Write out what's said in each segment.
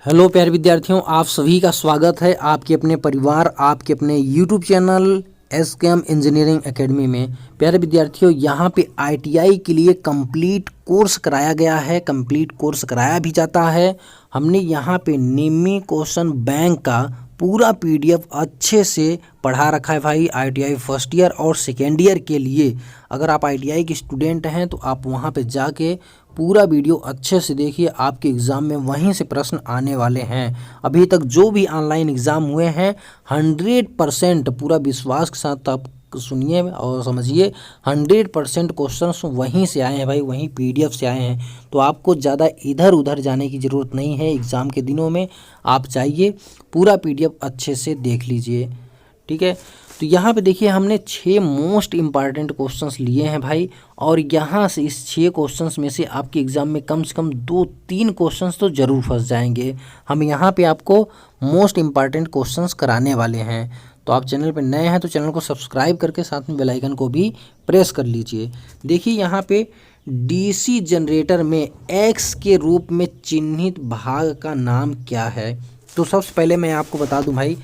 Hello प्यारे विद्यार्थियों, आप सभी का स्वागत है आपके अपने परिवार, आपके अपने YouTube channel SKM engineering academy में। प्यारे विद्यार्थियों, यहाँ पे आईटीआई के लिए कंप्लीट कोर्स कराया गया है, कंप्लीट कोर्स कराया भी जाता है। हमने यहाँ पे निम्मी क्वेश्चन बैंक का पूरा पीडीएफ अच्छे से पढ़ा रखा है भाई, आईटीआई फर्स्ट ईयर और सेकेंड ईयर के लिए। अगर आप आईटीआई के स्टूडेंट हैं तो आप वहाँ पे जाके पूरा वीडियो अच्छे से देखिए, आपके एग्ज़ाम में वहीं से प्रश्न आने वाले हैं। अभी तक जो भी ऑनलाइन एग्ज़ाम हुए हैं 100% पूरा विश्वास के साथ आप सुनिए और समझिए, 100% क्वेश्चंस वहीं से आए हैं भाई, वहीं पीडीएफ से आए हैं। तो आपको ज़्यादा इधर उधर जाने की ज़रूरत नहीं है। एग्ज़ाम के दिनों में आप चाहिए पूरा पीडीएफ अच्छे से देख लीजिए, ठीक है। तो यहाँ पे देखिए, हमने 6 मोस्ट इम्पॉर्टेंट क्वेश्चंस लिए हैं भाई, और यहाँ से इस 6 क्वेश्चंस में से आपके एग्ज़ाम में कम से कम 2-3 क्वेश्चंस तो ज़रूर फंस जाएंगे। हम यहाँ पे आपको मोस्ट इम्पॉर्टेंट क्वेश्चंस कराने वाले हैं। तो आप चैनल पे नए हैं तो चैनल को सब्सक्राइब करके साथ में बेल आइकन को भी प्रेस कर लीजिए। देखिए यहाँ पे डीसी जनरेटर में एक्स के रूप में चिन्हित भाग का नाम क्या है। तो सबसे पहले मैं आपको बता दूं भाई,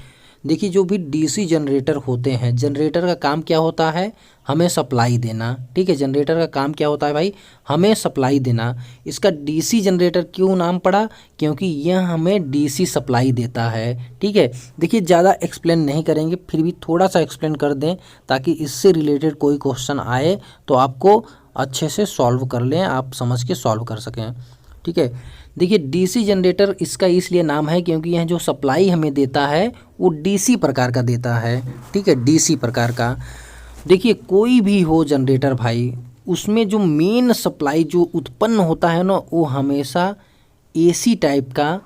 देखिए जो भी डीसी जनरेटर होते हैं, जनरेटर का काम क्या होता है, हमें सप्लाई देना, ठीक है। जनरेटर का काम क्या होता है भाई, हमें सप्लाई देना। इसका डीसी जनरेटर क्यों नाम पड़ा, क्योंकि यह हमें डीसी सप्लाई देता है, ठीक है। देखिए ज़्यादा एक्सप्लेन नहीं करेंगे, फिर भी थोड़ा सा एक्सप्लेन कर दें ताकि इससे रिलेटेड कोई क्वेश्चन आए तो आपको अच्छे से सॉल्व कर लें, आप समझ के सॉल्व कर सकें, ठीक है। देखिए डीसी जनरेटर इसका इसलिए नाम है क्योंकि यह जो सप्लाई हमें देता है वो डीसी प्रकार का देता है, ठीक है, डीसी प्रकार का। देखिए कोई भी हो जनरेटर भाई, उसमें जो मेन सप्लाई जो उत्पन्न होता है ना, वो हमेशा एसी टाइप का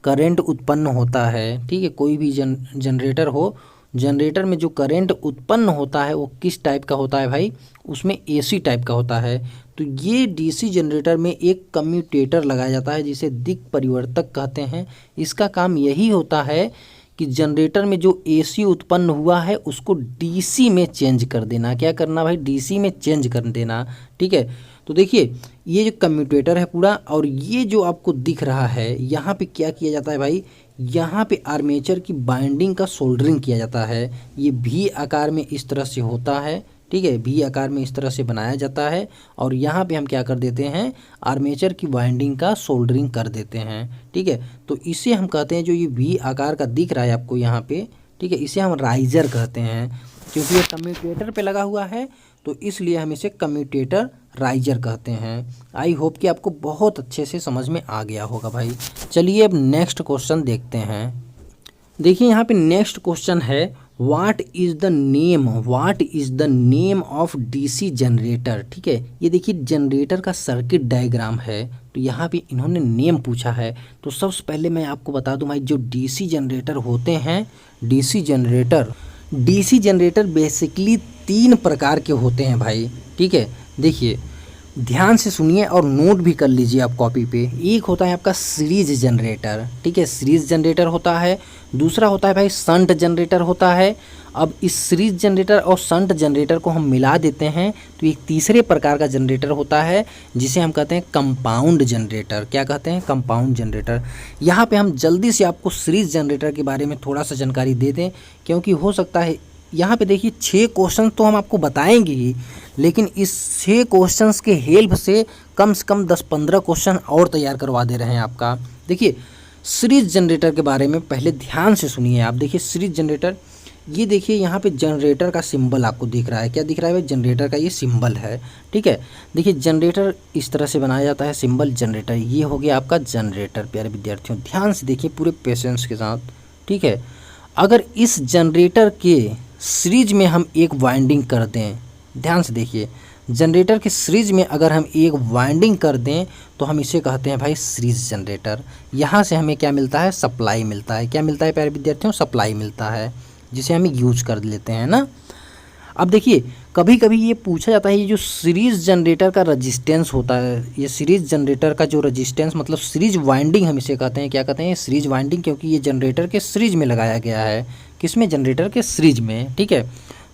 करंट उत्पन्न होता है, ठीक है। कोई भी जनरेटर हो, जनरेटर में जो करंट उत्पन्न होता है वो किस टाइप का होता है भाई, उसमें एसी टाइप का होता है। तो ये डीसी जनरेटर में एक कम्यूटेटर लगाया जाता है जिसे दिक् परिवर्तक कहते हैं। इसका काम यही होता है कि जनरेटर में जो एसी उत्पन्न हुआ है उसको डीसी में चेंज कर देना। क्या करना भाई, डीसी में चेंज कर देना, ठीक है। तो देखिए ये जो कम्यूटेटर है पूरा, और ये जो आपको दिख रहा है यहाँ पे क्या किया जाता है भाई, यहाँ पे आर्मेचर की बाइंडिंग का सोल्डरिंग किया जाता है। ये भी आकार में इस तरह से होता है, ठीक है, भी आकार में इस तरह से बनाया जाता है, और यहाँ पे हम क्या कर देते हैं, आर्मेचर की वाइंडिंग का सोल्डरिंग कर देते हैं, ठीक है। तो इसे हम कहते हैं, जो ये भी आकार का दिख रहा है आपको यहाँ पे, ठीक है, इसे हम राइजर कहते हैं। क्योंकि ये कम्यूटेटर पे लगा हुआ है तो इसलिए हम इसे कम्यूटेटर राइजर कहते हैं। आई होप कि आपको बहुत अच्छे से समझ में आ गया होगा भाई। चलिए अब नेक्स्ट क्वेश्चन देखते हैं। देखिए यहाँ पे नेक्स्ट क्वेश्चन है, what is the name of DC generator, ठीक है। ये देखिए जनरेटर का सर्किट डायग्राम है, तो यहाँ पे इन्होंने नेम पूछा है। तो सबसे पहले मैं आपको बता दूं भाई, जो डीसी जनरेटर होते हैं, डीसी जनरेटर बेसिकली 3 प्रकार के होते हैं भाई, ठीक है। देखिए ध्यान से सुनिए और नोट भी कर लीजिए आप कॉपी पे। एक होता है आपका सीरीज जनरेटर, ठीक है, सीरीज जनरेटर होता है। दूसरा होता है भाई शंट जनरेटर होता है। अब इस सीरीज जनरेटर और शंट जनरेटर को हम मिला देते हैं तो एक तीसरे प्रकार का जनरेटर होता है जिसे हम कहते हैं कंपाउंड जनरेटर। क्या कहते हैं, कंपाउंड जनरेटर। यहाँ पे हम जल्दी से आपको सीरीज जनरेटर के बारे में थोड़ा सा जानकारी दे दें, क्योंकि हो सकता है यहाँ पे देखिए 6 क्वेश्चन तो हम आपको बताएंगे ही, लेकिन इस 6 क्वेश्चंस के हेल्प से कम 10-15 क्वेश्चन और तैयार करवा दे रहे हैं आपका। देखिए सीरीज जनरेटर के बारे में पहले ध्यान से सुनिए आप। देखिए सीरीज जनरेटर, ये देखिए यहाँ पे जनरेटर का सिंबल आपको दिख रहा है। क्या दिख रहा है भाई, जनरेटर का ये सिंबल है, ठीक है। देखिए जनरेटर इस तरह से बनाया जाता है, सिंबल जनरेटर। ये हो गया आपका जनरेटर। प्यारे विद्यार्थियों ध्यान से देखिए पूरे पेशेंस के साथ, ठीक है। अगर इस जनरेटर के सीरीज में हम एक वाइंडिंग कर दें, ध्यान से देखिए, जनरेटर के सीरीज में अगर हम एक वाइंडिंग कर दें तो हम इसे कहते हैं भाई सीरीज जनरेटर। यहाँ से हमें क्या मिलता है, सप्लाई मिलता है। क्या मिलता है प्यारे विद्यार्थियों, सप्लाई मिलता है, जिसे हम यूज कर लेते हैं ना। अब देखिए कभी कभी ये पूछा जाता है, ये जो सीरीज जनरेटर का रजिस्टेंस होता है, ये सीरीज जनरेटर का जो रजिस्टेंस मतलब सीरीज वाइंडिंग हम इसे कहते हैं। क्या कहते हैं, सीरीज वाइंडिंग, क्योंकि ये जनरेटर के सीरीज में लगाया गया है। किसमें, जनरेटर के सीरीज में, ठीक है।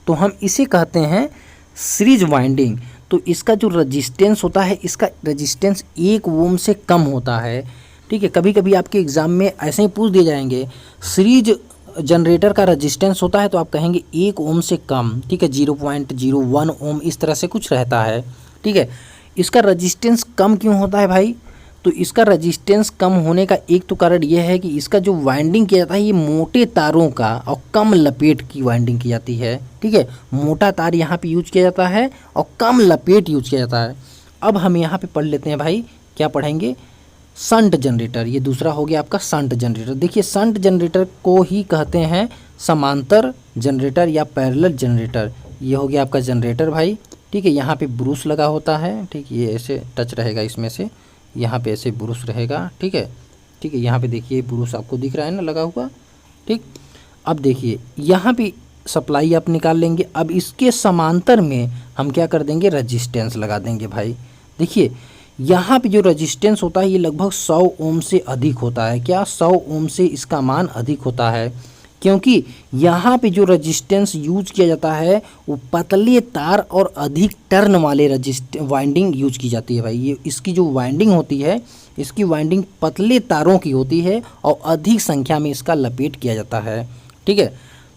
तो हम इसे कहते हैं सीरीज वाइंडिंग। तो इसका जो रजिस्टेंस होता है, इसका रजिस्टेंस 1 ओम से कम होता है। ठीक है, कभी कभी आपके एग्ज़ाम में ऐसे ही पूछ दिए जाएंगे सीरीज जनरेटर का रजिस्टेंस होता है तो आप कहेंगे 1 ओम से कम, ठीक है, 0.01 ओम इस तरह से कुछ रहता है। ठीक है, इसका रजिस्टेंस कम क्यों होता है भाई? तो इसका रजिस्टेंस कम होने का एक तो कारण यह है कि इसका जो वाइंडिंग किया जाता है ये मोटे तारों का और कम लपेट की वाइंडिंग की जाती है। ठीक है, मोटा तार यहाँ पे यूज किया जाता है और कम लपेट यूज किया जाता है। अब हम यहाँ पे पढ़ लेते हैं भाई, क्या पढ़ेंगे? Shunt generator. ये दूसरा हो गया आपका शंट जनरेटर। देखिए शंट जनरेटर को ही कहते हैं समांतर जनरेटर या पैरेलल जनरेटर। ये हो गया आपका जनरेटर भाई। ठीक है, यहाँ पे ब्रूस लगा होता है। ठीक, ये ऐसे टच रहेगा इसमें से, यहाँ पे ऐसे ब्रूस रहेगा। ठीक है, ठीक है, यहाँ पे देखिए ब्रूस आपको दिख रहा है ना लगा हुआ। ठीक, अब देखिए यहाँ पे सप्लाई आप निकाल लेंगे। अब इसके समांतर में हम क्या कर देंगे? रजिस्टेंस लगा देंगे भाई। देखिए यहाँ पे जो रजिस्टेंस होता है ये लगभग 100 ओम से अधिक होता है। क्या 100 ओम से इसका मान अधिक होता है? क्योंकि यहाँ पे जो रजिस्टेंस यूज किया जाता है वो पतले तार और अधिक टर्न वाले वाइंडिंग यूज की जाती है भाई। ये इसकी जो वाइंडिंग होती है, इसकी वाइंडिंग पतले तारों की होती है और अधिक संख्या में इसका लपेट किया जाता है। ठीक है,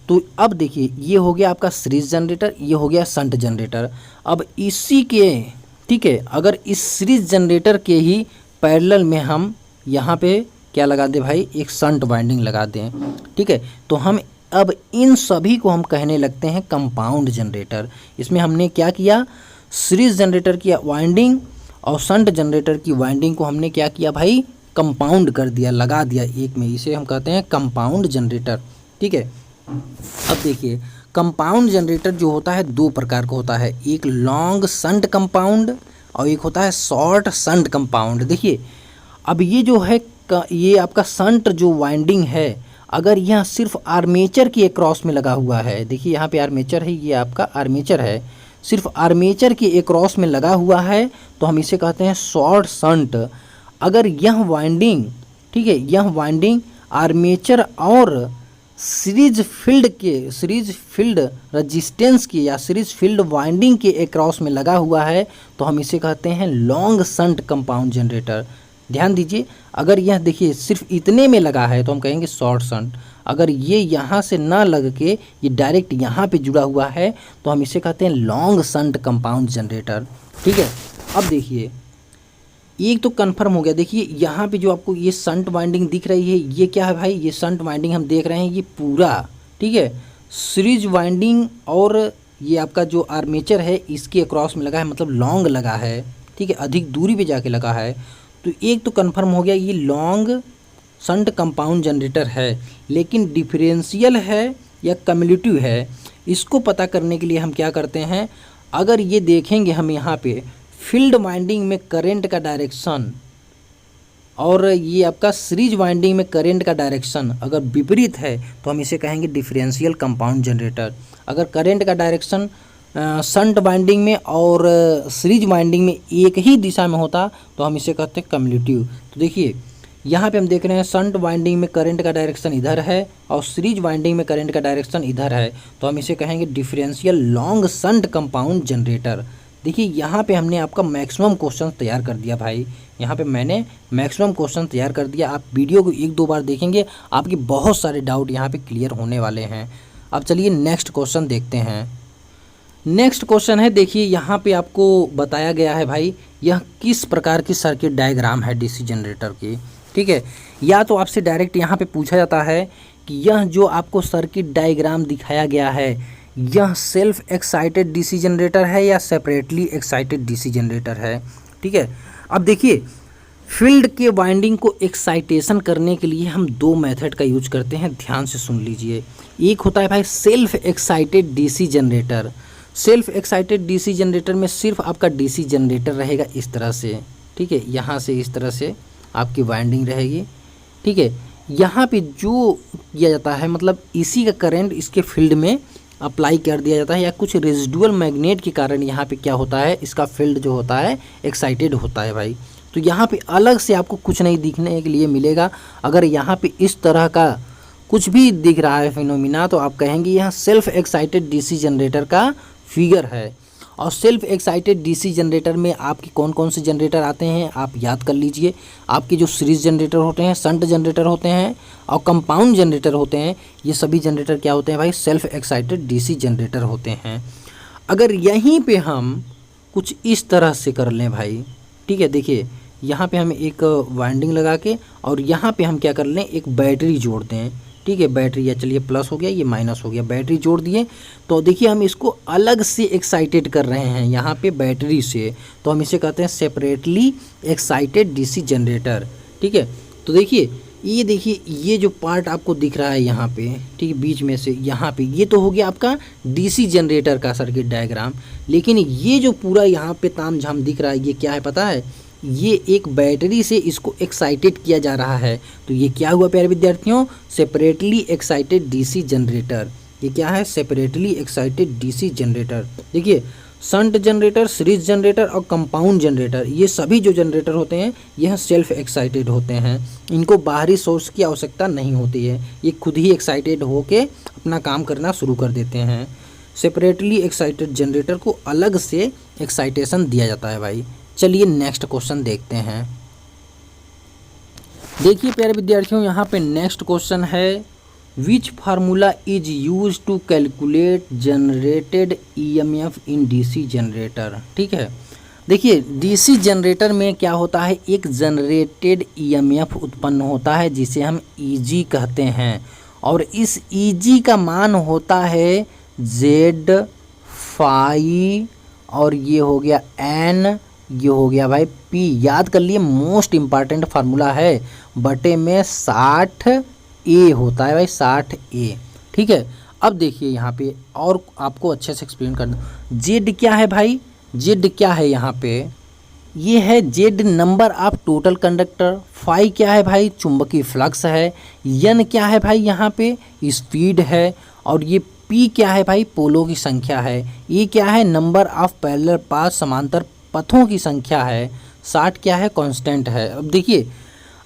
तो अब देखिए ये हो गया आपका सीरीज जनरेटर, ये हो गया शंट जनरेटर। अब इसी के, ठीक है, अगर इस सीरीज जनरेटर के ही पैरेलल में हम यहाँ पे क्या लगा दें भाई? एक शंट वाइंडिंग लगा दें। ठीक है, तो हम अब इन सभी को हम कहने लगते हैं कंपाउंड जनरेटर। इसमें हमने क्या किया? सीरीज जनरेटर की वाइंडिंग और शंट जनरेटर की वाइंडिंग को हमने क्या किया भाई? कंपाउंड कर दिया, लगा दिया एक में। इसे हम कहते हैं कंपाउंड जनरेटर। ठीक है, अब देखिए कंपाउंड जनरेटर जो होता है दो प्रकार का होता है, एक लॉन्ग शंट कंपाउंड और एक होता है शॉर्ट शंट कंपाउंड। देखिए अब ये जो है ये आपका शंट जो वाइंडिंग है, अगर यह सिर्फ आर्मेचर के क्रॉस में लगा हुआ है, देखिए यहाँ पे आर्मेचर है, ये आपका आर्मेचर है, सिर्फ आर्मेचर के क्रॉस में लगा हुआ है तो हम इसे कहते हैं शॉर्ट शंट। अगर यह वाइंडिंग, ठीक है, यह वाइंडिंग आर्मेचर और सीरीज फील्ड रजिस्टेंस की या सीरीज फील्ड वाइंडिंग के क्रॉस में लगा हुआ है तो हम इसे कहते हैं लॉन्ग शंट कंपाउंड जनरेटर। ध्यान दीजिए, अगर यह देखिए सिर्फ इतने में लगा है तो हम कहेंगे शॉर्ट शंट। अगर ये यहाँ से ना लग के ये डायरेक्ट यहाँ पे जुड़ा हुआ है तो हम इसे कहते हैं लॉन्ग शंट कंपाउंड जनरेटर। ठीक है, अब देखिए एक तो कंफर्म हो गया। देखिए यहाँ पे जो आपको ये शंट वाइंडिंग दिख रही है ये क्या है भाई? ये शंट वाइंडिंग हम देख रहे हैं ये पूरा, ठीक है, सीरीज वाइंडिंग और ये आपका जो आर्मेचर है इसके क्रॉस में लगा है, मतलब लॉन्ग लगा है। ठीक है, अधिक दूरी पे जाके लगा है। तो एक तो कंफर्म हो गया ये लॉन्ग शंट कंपाउंड जनरेटर है, लेकिन डिफरेंशियल है या कम्युलेटिव है, इसको पता करने के लिए हम क्या करते हैं? अगर ये देखेंगे हम यहाँ पे फील्ड वाइंडिंग में करंट का डायरेक्शन और ये आपका सीरीज वाइंडिंग में करंट का डायरेक्शन अगर विपरीत है तो हम इसे कहेंगे डिफरेंशियल कंपाउंड जनरेटर। अगर करंट का डायरेक्शन शंट वाइंडिंग में और सीरीज वाइंडिंग में एक ही दिशा में होता तो हम इसे कहते हैं कम्युलेटिव। तो देखिए यहाँ पे हम देख रहे हैं शंट वाइंडिंग में करंट का डायरेक्शन इधर है और सीरीज वाइंडिंग में करंट का डायरेक्शन इधर है तो हम इसे कहेंगे differential long shunt compound generator. देखिए यहाँ पे हमने आपका मैक्सिमम क्वेश्चन तैयार कर दिया भाई, यहाँ पे मैंने मैक्सिमम क्वेश्चन तैयार कर दिया। आप वीडियो को एक दो बार देखेंगे आपके बहुत सारे डाउट यहाँ पे क्लियर होने वाले हैं। अब चलिए नेक्स्ट क्वेश्चन देखते हैं। नेक्स्ट क्वेश्चन है, देखिए यहाँ पे आपको बताया गया है भाई यह किस प्रकार की सर्किट डायग्राम है डीसी जनरेटर की। ठीक है, या तो आपसे डायरेक्ट यहाँ पे पूछा जाता है कि यह जो आपको सर्किट डायग्राम दिखाया गया है यह सेल्फ एक्साइटेड डीसी जनरेटर है या सेपरेटली एक्साइटेड डीसी जनरेटर है। ठीक है, अब देखिए फील्ड के वाइंडिंग को एक्साइटेशन करने के लिए हम दो मेथड का यूज करते हैं, ध्यान से सुन लीजिए। एक होता है भाई self excited DC generator. Self excited DC generator में सिर्फ आपका डीसी जनरेटर रहेगा इस तरह से, ठीक है, यहाँ से इस तरह से आपकी वाइंडिंग रहेगी। ठीक है, यहाँ पे जो किया जाता है मतलब इसी का करंट इसके फील्ड में अप्लाई कर दिया जाता है या कुछ रेजिडुअल मैग्नेट के कारण यहाँ पे क्या होता है इसका फील्ड जो होता है एक्साइटेड होता है भाई। तो यहाँ पे अलग से आपको कुछ नहीं दिखने के लिए मिलेगा। अगर यहाँ पे इस तरह का कुछ भी दिख रहा है फिनोमिना तो आप कहेंगे यह सेल्फ एक्साइटेड डीसी जनरेटर का फिगर है। और सेल्फ एक्साइटेड डीसी जनरेटर में आपके कौन कौन से जनरेटर आते हैं आप याद कर लीजिए। आपके जो सीरीज जनरेटर होते हैं, शंट जनरेटर होते हैं और कंपाउंड जनरेटर होते हैं, ये सभी जनरेटर क्या होते हैं भाई, सेल्फ एक्साइटेड डीसी जनरेटर होते हैं। अगर यहीं पे हम कुछ इस तरह से कर लें भाई, ठीक है, देखिए यहाँ पे हम एक वाइंडिंग लगा के और यहाँ पे हम क्या कर लें, एक बैटरी जोड़ दें, ठीक है, बैटरी, या चलिए प्लस हो गया, ये माइनस हो गया, बैटरी जोड़ दिए। तो देखिए हम इसको अलग से एक्साइटेड कर रहे हैं यहाँ पे बैटरी से, तो हम इसे कहते हैं सेपरेटली एक्साइटेड डीसी जनरेटर, ठीक है। तो देखिए ये जो पार्ट आपको दिख रहा है यहाँ पे, ठीक है, बीच में से यहाँ पे, ये तो हो गया आपका डीसी जनरेटर का सर्किट डायग्राम। लेकिन ये जो पूरा यहाँ पे तामझाम दिख रहा है, ये क्या है पता है, ये एक बैटरी से इसको एक्साइटेड किया जा रहा है। तो ये क्या हुआ प्यारे विद्यार्थियों, सेपरेटली एक्साइटेड डीसी जनरेटर। ये क्या है, सेपरेटली एक्साइटेड डीसी जनरेटर। देखिए शंट जनरेटर, सीरीज जनरेटर और कंपाउंड जनरेटर, ये सभी जो जनरेटर होते हैं यह सेल्फ एक्साइटेड होते हैं। इनको बाहरी सोर्स की आवश्यकता नहीं होती है, ये खुद ही एक्साइटेड होके अपना काम करना शुरू कर देते हैं। सेपरेटली एक्साइटेड जनरेटर को अलग से एक्साइटेशन दिया जाता है भाई। चलिए नेक्स्ट क्वेश्चन देखते हैं। देखिए प्यारे विद्यार्थियों, यहाँ पे नेक्स्ट क्वेश्चन है, which formula is use to calculate generated EMF in DC generator. ठीक है, देखिए डीसी जनरेटर में क्या होता है, एक जनरेटेड ईएमएफ उत्पन्न होता है जिसे हम ईजी कहते हैं, और इस ईजी का मान होता है जेड फाई, और ये हो गया एन, ये हो गया भाई पी। याद कर लिए, मोस्ट इम्पॉर्टेंट फार्मूला है, बटे में 60 ए होता है भाई, 60 ए। ठीक है, अब देखिए यहाँ पे और आपको अच्छे से एक्सप्लेन कर दूँ। जेड क्या है भाई, जेड क्या है यहाँ पे, ये है Z number of total conductor. Phi क्या है भाई, चुंबकीय फ्लक्स है। एन क्या है भाई, यहाँ पे स्पीड है। और ये पी क्या है भाई, पोलों की संख्या है। ये क्या है, नंबर ऑफ पैरेलल पाथ, समांतर पथों की संख्या है। 60 क्या है, कांस्टेंट है। अब देखिए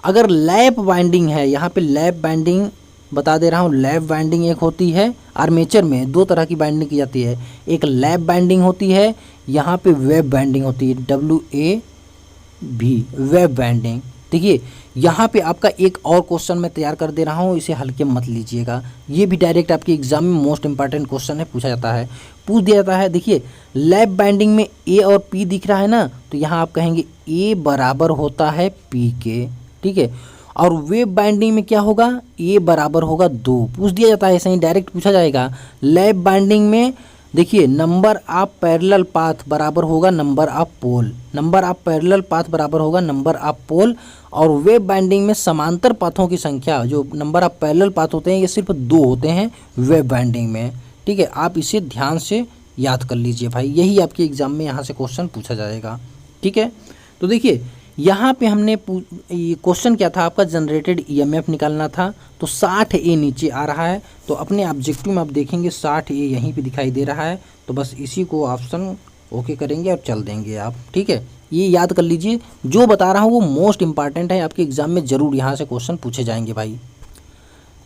अगर लैप वाइंडिंग है, यहाँ पे लैप वाइंडिंग बता दे रहा हूँ, लैप वाइंडिंग एक होती है, आर्मेचर में दो तरह की वाइंडिंग की जाती है, एक लैप वाइंडिंग होती है, यहाँ पे वेब वाइंडिंग होती है, WAV वेब वाइंडिंग। देखिए यहाँ पे आपका एक और क्वेश्चन मैं तैयार कर दे रहा हूँ, इसे हल्के मत लीजिएगा, ये भी डायरेक्ट आपके एग्जाम में मोस्ट इंपॉर्टेंट क्वेश्चन है, पूछा जाता है, पूछ दिया जाता है। देखिए लैप बाइंडिंग में ए और पी दिख रहा है ना, तो यहाँ आप कहेंगे ए बराबर होता है पी के, ठीक है। और वेब बाइंडिंग में क्या होगा, ए बराबर होगा 2, पूछ दिया जाता है, ऐसे ही डायरेक्ट पूछा जाएगा। लैप बाइंडिंग में देखिए नंबर ऑफ पैरेलल पाथ बराबर होगा number of pole, number of parallel path बराबर होगा नंबर ऑफ पोल। और वेब बाइंडिंग में समांतर पाथों की संख्या, जो नंबर ऑफ पैरेलल पाथ होते हैं, ये सिर्फ 2 होते हैं वेब बाइंडिंग में, ठीक है। आप इसे ध्यान से याद कर लीजिए भाई, यही आपके एग्जाम में यहाँ से क्वेश्चन पूछा जाएगा, ठीक है। तो देखिए यहाँ पे हमने ये क्वेश्चन क्या था आपका, जनरेटेड ईएमएफ निकालना था, तो 60 ए नीचे आ रहा है, तो अपने ऑब्जेक्टिव में आप देखेंगे 60 ए यहीं पे दिखाई दे रहा है, तो बस इसी को ऑप्शन ओके करेंगे और चल देंगे आप, ठीक है। ये याद कर लीजिए, जो बता रहा हूँ वो मोस्ट इंपॉर्टेंट है, आपके एग्जाम में ज़रूर यहाँ से क्वेश्चन पूछे जाएंगे भाई।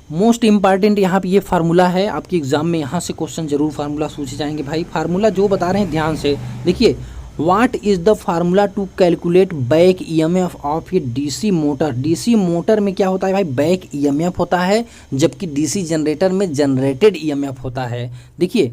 मोस्ट इम्पॉर्टेंट यहाँ पे ये फार्मूला है, आपके एग्जाम में यहाँ से क्वेश्चन जरूर फार्मूला पूछे जाएंगे भाई। फार्मूला जो बता रहे हैं ध्यान से देखिए, what is the formula to calculate back EMF of a DC motor. DC motor में क्या होता है भाई, बैक ईएमएफ होता है, जबकि डीसी जनरेटर में जनरेटेड ईएमएफ होता है। देखिए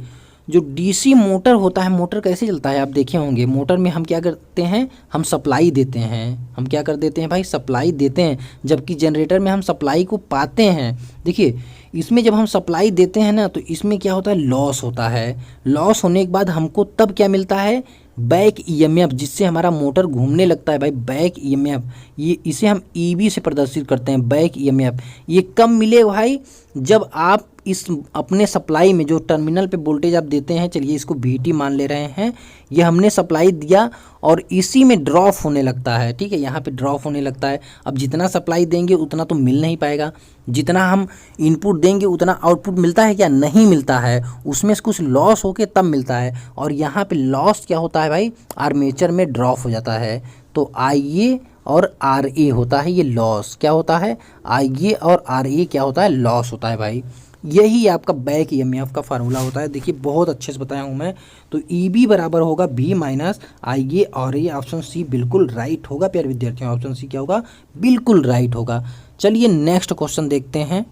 जो डीसी मोटर होता है, मोटर कैसे चलता है आप देखे होंगे, मोटर में हम क्या करते हैं, हम सप्लाई देते हैं, हम क्या कर देते हैं भाई, सप्लाई देते हैं, जबकि जनरेटर में हम सप्लाई को पाते हैं। देखिए इसमें जब हम सप्लाई देते हैं ना, तो इसमें क्या होता है, लॉस होता है। लॉस होने के बाद हमको तब क्या मिलता है, बैक ईएमएफ, जिससे हमारा मोटर घूमने लगता है भाई, बैक ईएमएफ। ये इसे हम ईबी से प्रदर्शित करते हैं, बैक ईएमएफ। ये कब मिले भाई, जब आप इस अपने सप्लाई में जो टर्मिनल पे वोल्टेज आप देते हैं, चलिए इसको VT मान ले रहे हैं, ये हमने सप्लाई दिया और इसी में ड्रॉप होने लगता है, ठीक है, यहाँ पे ड्रॉप होने लगता है। अब जितना सप्लाई देंगे उतना तो मिल नहीं पाएगा, जितना हम इनपुट देंगे उतना आउटपुट मिलता है क्या, नहीं मिलता है, उसमें से कुछ लॉस होके तब मिलता है। और यहाँ पे लॉस क्या होता है भाई, आर्मेचर में ड्रॉप हो जाता है, तो IA और RA होता है ये लॉस, क्या होता है, IA और RA क्या होता है, लॉस होता है भाई। यही आपका बैक ईएमएफ का फार्मूला होता है। देखिए बहुत अच्छे से बताया हूँ मैं। तो ईबी बराबर होगा V माइनस आईए, और ये ऑप्शन सी बिल्कुल राइट होगा प्यारे विद्यार्थियों। ऑप्शन सी क्या होगा, बिल्कुल राइट होगा। चलिए नेक्स्ट क्वेश्चन देखते हैं।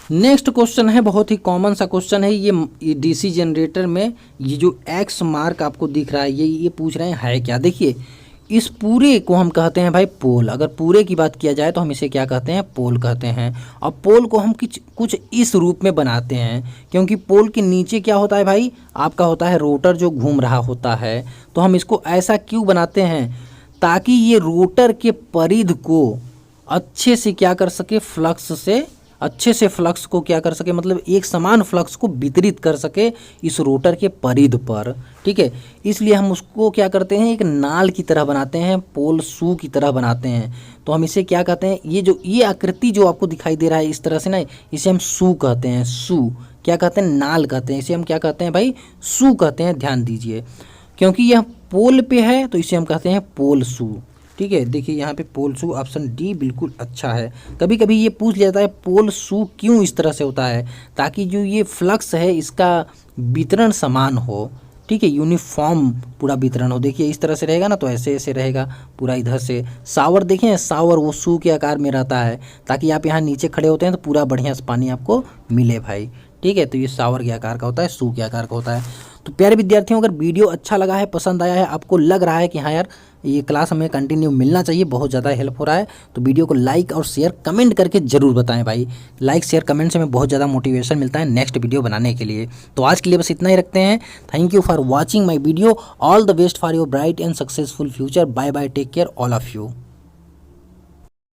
नेक्स्ट क्वेश्चन है, बहुत ही कॉमन सा क्वेश्चन है ये डीसी जनरेटर में ये जो एक्स मार्क आपको दिख रहा है ये पूछ रहे हैं है क्या। देखिए इस पूरे को हम कहते हैं भाई पोल। अगर पूरे की बात किया जाए तो हम इसे क्या कहते हैं, पोल कहते हैं। और पोल को हम कुछ इस रूप में बनाते हैं, क्योंकि पोल के नीचे क्या होता है भाई, आपका होता है रोटर जो घूम रहा होता है। तो हम इसको ऐसा क्यों बनाते हैं, ताकि ये रोटर के परिध को अच्छे से क्या कर सके, फ्लक्स को क्या कर सके, मतलब एक समान फ्लक्स को वितरित कर सके इस रोटर के परिध पर। ठीक है, इसलिए हम उसको क्या करते हैं, एक नाल की तरह बनाते हैं, पोल शू की तरह बनाते हैं। तो हम इसे क्या कहते हैं, ये आकृति जो आपको दिखाई दे रहा है इस तरह से ना, इसे हम शू कहते हैं। शू क्या कहते हैं, नाल कहते हैं। इसे हम क्या कहते हैं भाई, शू कहते हैं। ध्यान दीजिए, क्योंकि यह पोल पे है तो इसे हम कहते हैं पोल शू। ठीक है, देखिए यहाँ पे पोल शू ऑप्शन डी बिल्कुल अच्छा है। कभी कभी ये पूछ लिया जाता है पोल शू क्यों इस तरह से होता है, ताकि जो ये फ्लक्स है इसका वितरण समान हो। ठीक है, यूनिफॉर्म पूरा वितरण हो। देखिए इस तरह से रहेगा ना तो ऐसे ऐसे रहेगा पूरा। इधर से शावर देखें, शावर वो शू के आकार में रहता है, ताकि आप यहाँ नीचे खड़े होते हैं तो पूरा बढ़िया से पानी आपको मिले भाई। ठीक है, तो ये शावर के आकार का होता है, शू के आकार का होता है। तो प्यारे विद्यार्थियों, अगर वीडियो अच्छा लगा है, पसंद आया है, आपको लग रहा है कि हाँ यार ये क्लास हमें कंटिन्यू मिलना चाहिए, बहुत ज़्यादा हेल्प हो रहा है, तो वीडियो को लाइक और शेयर कमेंट करके ज़रूर बताएं भाई। लाइक शेयर कमेंट से हमें बहुत ज़्यादा मोटिवेशन मिलता है नेक्स्ट वीडियो बनाने के लिए। तो आज के लिए बस इतना ही रखते हैं। Thank you for watching my video. All the best for your bright and successful future. Bye bye, take care all of you.